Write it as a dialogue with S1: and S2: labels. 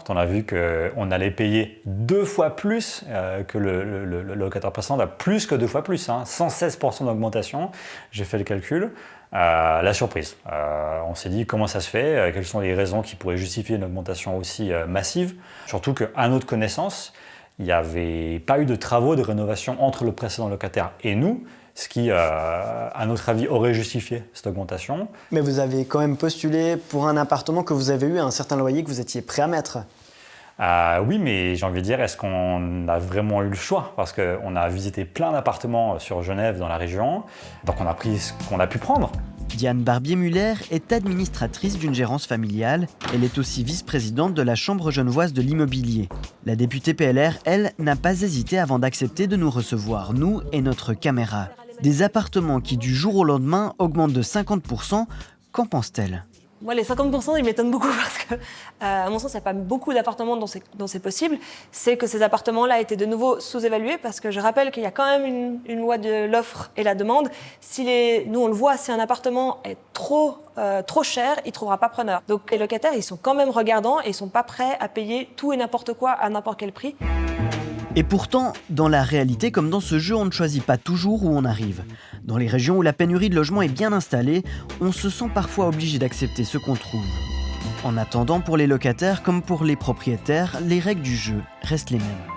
S1: on a vu qu'on allait payer 2 fois plus que le locataire précédent, plus que 2 fois plus, 116% d'augmentation. J'ai fait le calcul. La surprise. On s'est dit comment ça se fait, quelles sont les raisons qui pourraient justifier une augmentation aussi massive. Surtout qu'à notre connaissance, il n'y avait pas eu de travaux de rénovation entre le précédent locataire et nous, ce qui, à notre avis, aurait justifié cette augmentation.
S2: Mais vous avez quand même postulé pour un appartement que vous avez eu à un certain loyer que vous étiez prêt à mettre.
S1: Oui, mais j'ai envie de dire, est-ce qu'on a vraiment eu le choix? Parce qu'on a visité plein d'appartements sur Genève, dans la région, donc on a pris ce qu'on a pu prendre.
S3: Diane Barbier-Muller est administratrice d'une gérance familiale. Elle est aussi vice-présidente de la Chambre genevoise de l'immobilier. La députée PLR, elle, n'a pas hésité avant d'accepter de nous recevoir, nous et notre caméra. Des appartements qui, du jour au lendemain, augmentent de 50%. Qu'en pense-t-elle ?
S4: Moi, les 50%, ils m'étonnent beaucoup parce que, à mon sens, il n'y a pas beaucoup d'appartements dont c'est possible. C'est que ces appartements-là étaient de nouveau sous-évalués parce que je rappelle qu'il y a quand même une loi de l'offre et la demande. Nous, on le voit, si un appartement est trop cher, il ne trouvera pas preneur. Donc, les locataires, ils sont quand même regardants et ils ne sont pas prêts à payer tout et n'importe quoi à n'importe quel prix.
S3: Et pourtant, dans la réalité, comme dans ce jeu, on ne choisit pas toujours où on arrive. Dans les régions où la pénurie de logements est bien installée, on se sent parfois obligé d'accepter ce qu'on trouve. En attendant, pour les locataires comme pour les propriétaires, les règles du jeu restent les mêmes.